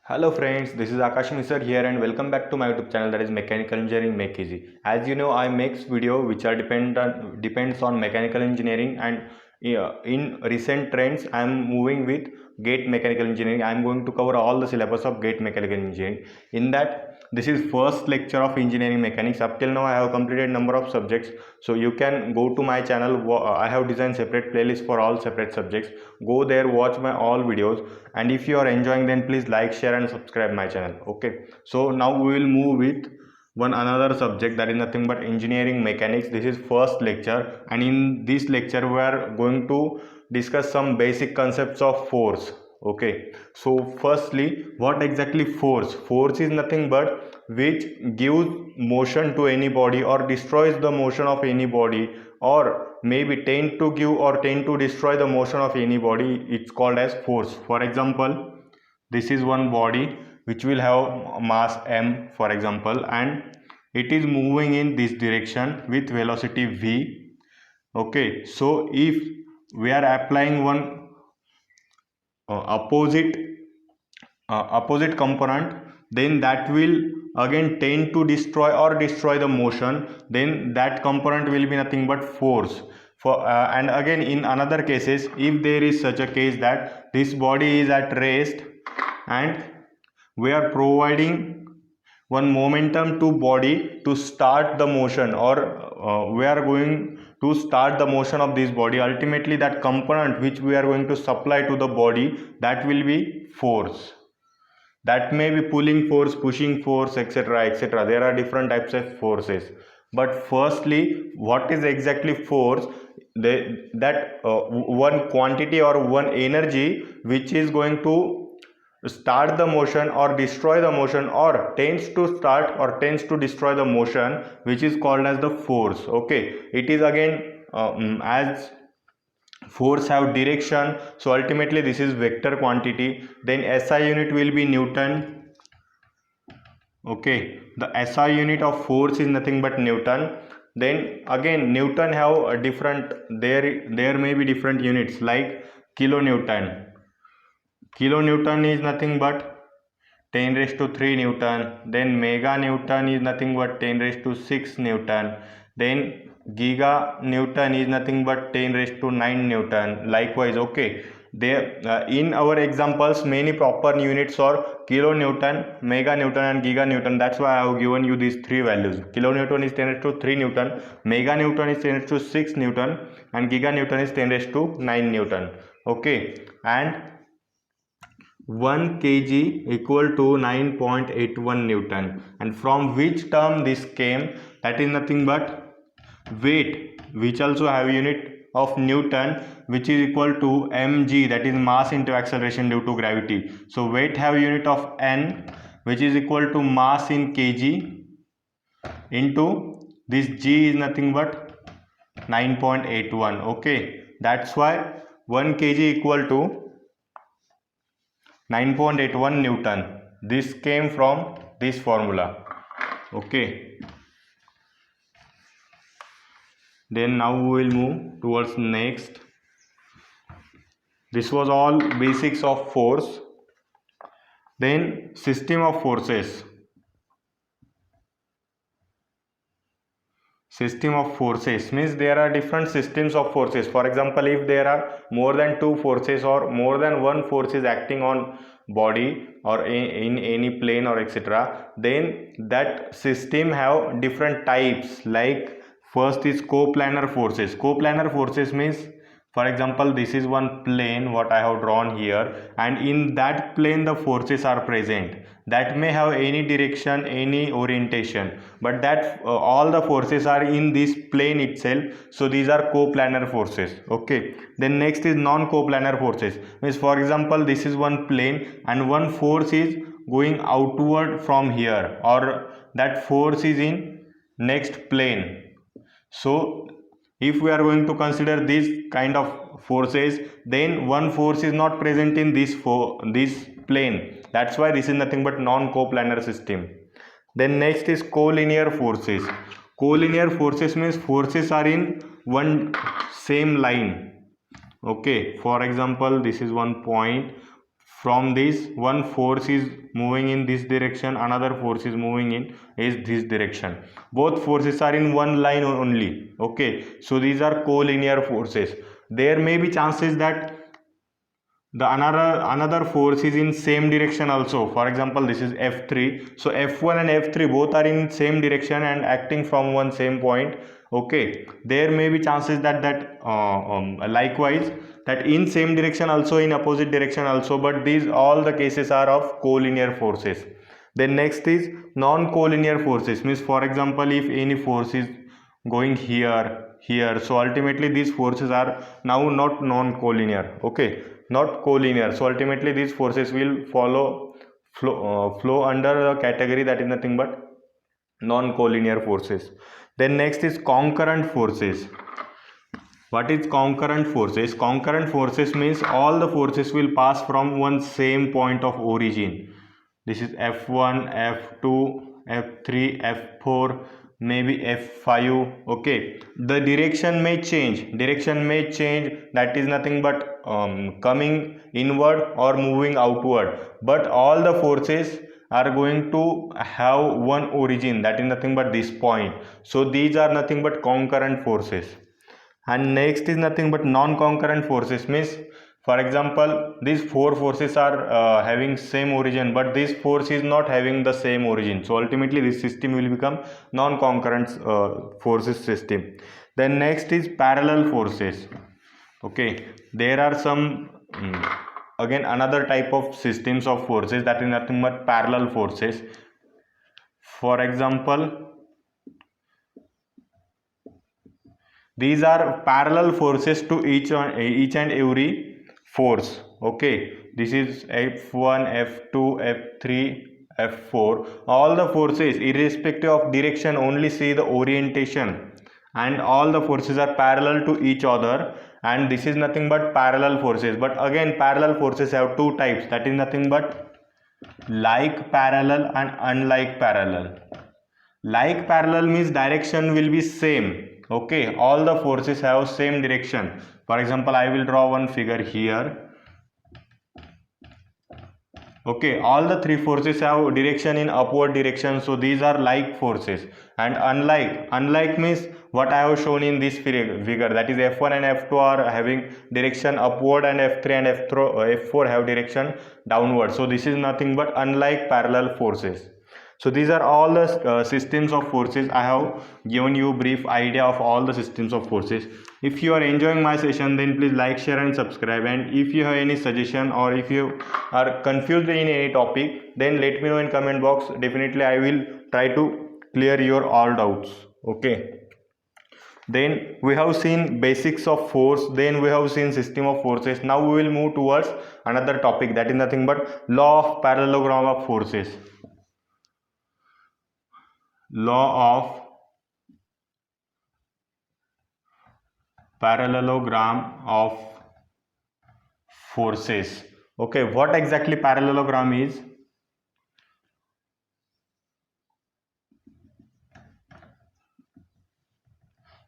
Hello friends, this is Akash Misar here and welcome back to my YouTube channel, that is Mechanical Engineering Make Easy. As you know, I make video which are depends on mechanical engineering, and in recent trends I am moving with GATE Mechanical Engineering. I am going to cover all the syllabus of GATE Mechanical Engineering. In that, this is first lecture of engineering mechanics. Up till now I have completed number of subjects, so you can go to my channel. I have designed separate playlist for all separate subjects. Go there, watch my all videos, and if you are enjoying, then please like, share and subscribe my channel. Okay, so now we will move with one another subject, that is nothing but engineering mechanics. This is first lecture, and in this lecture we are going to discuss some basic concepts of force. Okay, so firstly, what exactly force is nothing but which gives motion to any body or destroys the motion of any body, or maybe tend to give or tend to destroy the motion of any body. It's called as force. For example, this is one body which will have mass m, for example, and it is moving in this direction with velocity v. Okay, so if we are applying one opposite opposite component, then that will again tend to destroy the motion, then that component will be nothing but force. And again, in another cases, if there is such a case that this body is at rest and we are providing one momentum to body to start the motion, or we are going to start the motion of this body, ultimately that component which we are going to supply to the body, that will be force. That may be pulling force, pushing force, etc., etc. There are different types of forces. But firstly, what is exactly force? That one quantity or one energy which is going to start the motion or destroy the motion, or tends to start or tends to destroy the motion, which is called as the force. Okay, it is again as force have direction, so ultimately this is vector quantity. Then SI unit will be Newton. Okay, the SI unit of force is nothing but Newton. Then again, Newton have a different, there may be different units like kilonewton. Kilonewton is nothing but 10 raised to 3 Newton. Then mega Newton is nothing but 10 raised to 6 Newton. Then giga Newton is nothing but 10 raised to 9 Newton. Likewise, okay, there in our examples many proper units are kilonewton, mega Newton and giga Newton. That's why I have given you these three values. Kilonewton is 10 raised to 3 Newton, mega Newton is 10 raised to 6 Newton, and giga Newton is 10 raised to 9 Newton. Okay, and 1 kg equal to 9.81 Newton. And from which term this came? That is nothing but weight, which also have unit of Newton, which is equal to mg, that is mass into acceleration due to gravity. So weight have unit of n, which is equal to mass in kg, into this g is nothing but 9.81. Okay, that's why 1 kg equal to 9.81 Newton. This came from this formula. Okay, then now we will move towards next. This was all basics of force. Then system of forces. System of forces means there are different systems of forces. For example, if there are more than two forces or more than one force is acting on body or in any plane or etc., then that system have different types. Like first is coplanar forces. Coplanar forces means, for example, this is one plane what I have drawn here, and in that plane the forces are present. That may have any direction, any orientation, but that all the forces are in this plane itself. So these are coplanar forces. Okay, then next is non-coplanar forces. Means, for example, this is one plane and one force is going outward from here, or that force is in next plane. So if we are going to consider this kind of forces, then one force is not present in this plane. That's why this is nothing but non-coplanar system. Then next is collinear forces. Collinear forces means forces are in one same line. Okay, for example, this is one point. from this one force is moving in this direction, another force is moving in is this direction. Both forces are in one line only. Okay, so these are collinear forces. There may be chances that the another force is in same direction also. For example, this is F3, so F1 and F3 both are in same direction and acting from one same point. Okay, there may be chances that likewise that in same direction also, in opposite direction also, but these all the cases are of collinear forces. Then next is non-collinear forces, means for example if any force is going here, so ultimately these forces are now not non-collinear. Okay, not collinear, so ultimately these forces will flow under the category that is nothing but non-collinear forces. Then next is concurrent forces. What is concurrent forces? Concurrent forces means all the forces will pass from one same point of origin. This is F1, F2, F3, F4, maybe F5. Okay, the direction may change. That is nothing but coming inward or moving outward. But all the forces are going to have one origin, that is nothing but this point. So these are nothing but concurrent forces. And next is nothing but non-concurrent forces, means for example these four forces are having same origin, but this force is not having the same origin, so ultimately this system will become non-concurrent forces system. Then next is parallel forces. Okay, there are some again another type of systems of forces, that is nothing but parallel forces. For example, these are parallel forces to each and every force. Okay, this is F1, F2, F3, F4. All the forces irrespective of direction only see the orientation, and all the forces are parallel to each other, and this is nothing but parallel forces. But again parallel forces have two types, that is nothing but like parallel and unlike parallel. Like parallel means direction will be same. Okay, all the forces have same direction. For example, I will draw one figure here. Okay, all the three forces have direction in upward direction, so these are like forces. And unlike means what I have shown in this figure, that is F1 and F2 are having direction upward, and F3 and F4 have direction downward. So this is nothing but unlike parallel forces. So these are all the systems of forces. I have given you brief idea of all the systems of forces. If you are enjoying my session, then please like, share and subscribe. And if you have any suggestion or if you are confused in any topic, then let me know in comment box. Definitely I will try to clear your all doubts. Okay. Then we have seen basics of force, then we have seen system of forces. Now we will move towards another topic, that is nothing but law of parallelogram of forces. Law of parallelogram of forces. Okay, what exactly parallelogram is?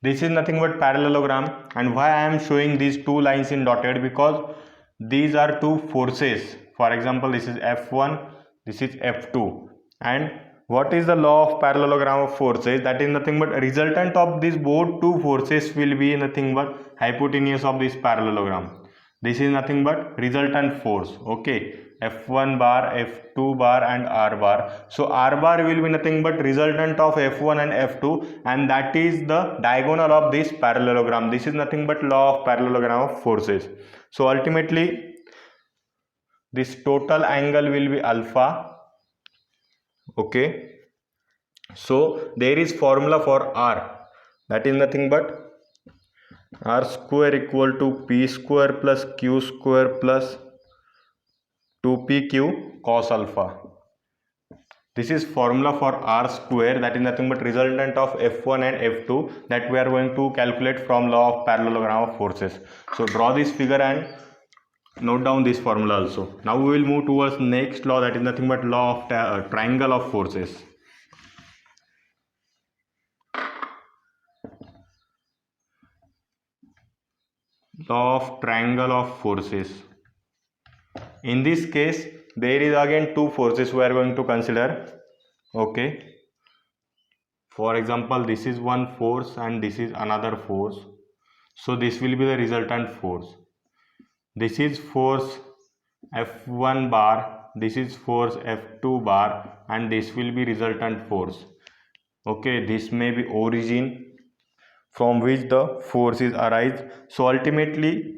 This is nothing but parallelogram. And why I am showing these two lines in dotted? Because these are two forces. For example, this is F1, this is F2. And what is the law of parallelogram of forces? That is nothing but resultant of these both two forces will be nothing but hypotenuse of this parallelogram. This is nothing but resultant force. Okay, F1 bar, F2 bar and R bar. So R bar will be nothing but resultant of F1 and F2, and that is the diagonal of this parallelogram. This is nothing but law of parallelogram of forces. So ultimately this total angle will be alpha. Okay, so there is formula for R, that is nothing but R square equal to P square plus Q square plus 2pq cos alpha. This is formula for R square, that is nothing but resultant of F1 and F2, that we are going to calculate from law of parallelogram of forces. So draw this figure and note down this formula also. Now we will move towards next law, that is nothing but law of triangle of forces. Law of triangle of forces. in this case there is again two forces we are going to consider. Okay, for example, this is one force and this is another force. So this will be the resultant force. This is force F1 bar, this is force F2 bar, and this will be resultant force. Okay, this may be origin from which the forces arise. So ultimately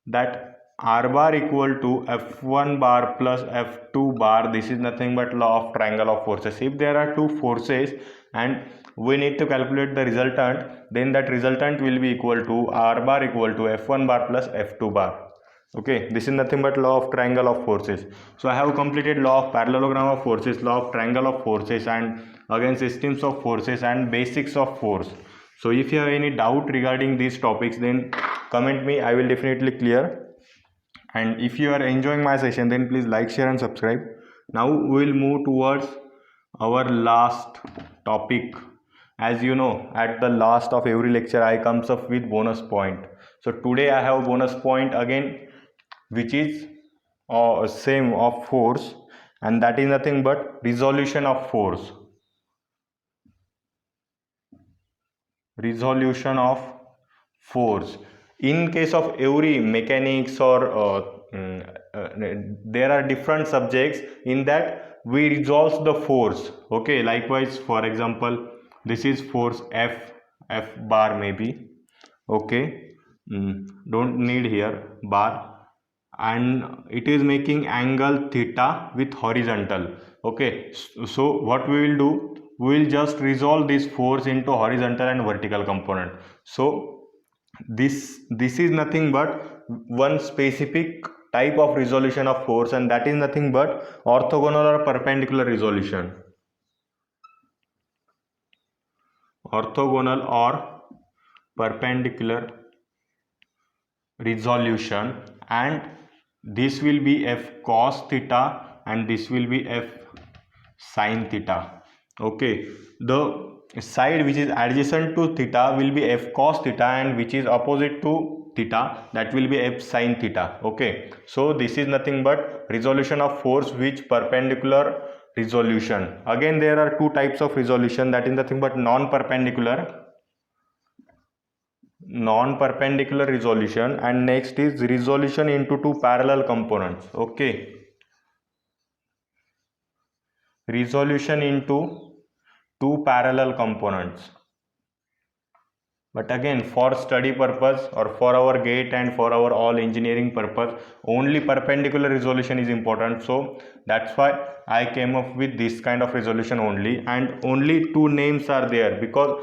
that R bar equal to F1 bar plus F2 bar, this is nothing but law of triangle of forces. If there are two forces and we need to calculate the resultant, then that resultant will be equal to R bar equal to F1 bar plus F2 bar. Okay, this is nothing but law of triangle of forces. So I have completed law of parallelogram of forces, law of triangle of forces, and again systems of forces and basics of force. So if you have any doubt regarding these topics, then comment me, I will definitely clear. And if you are enjoying my session, then please like, share and subscribe. Now we will move towards our last topic. As you know, at the last of every lecture I comes up with bonus point. So today I have bonus point again, which is same of force, and that is nothing but resolution of force. Resolution of force. In case of every mechanics or there are different subjects in that we resolve the force. Okay, likewise, for example, this is force F bar maybe. Okay, don't need here bar, and it is making angle theta with horizontal. Okay, so what we will do, we will just resolve this force into horizontal and vertical component. So this is nothing but one specific type of resolution of force, and that is nothing but orthogonal or perpendicular resolution. Orthogonal or perpendicular resolution, and this will be F cos theta and this will be F sin theta. Okay, the side which is adjacent to theta will be F cos theta, and which is opposite to theta, that will be F sin theta. Okay, so this is nothing but resolution of force which perpendicular resolution. Again there are two types of resolution, that is nothing but non-perpendicular resolution, and next is resolution into two parallel components. Okay, resolution into two parallel components. But again, for study purpose or for our GATE and for our all engineering purpose, only perpendicular resolution is important. So that's why I came up with this kind of resolution only, and only two names are there because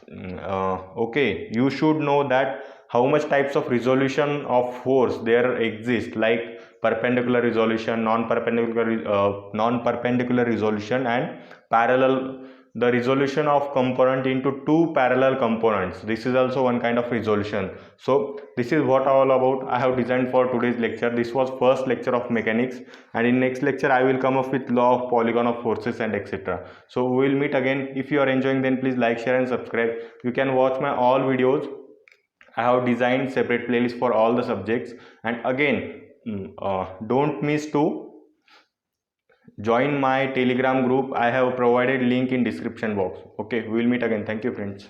okay, you should know that how much types of resolution of force there exist, like perpendicular resolution, non-perpendicular resolution, and parallel, the resolution of component into two parallel components. This is also one kind of resolution. So this is what all about I have designed for today's lecture. This was first lecture of mechanics, and in next lecture I will come up with law of polygon of forces and etc. So we will meet again. If you are enjoying, then please like, share and subscribe. You can watch my all videos. I have designed separate playlists for all the subjects, and again don't miss to join my Telegram group. I have provided link in description box. Okay, we will meet again. Thank you friends.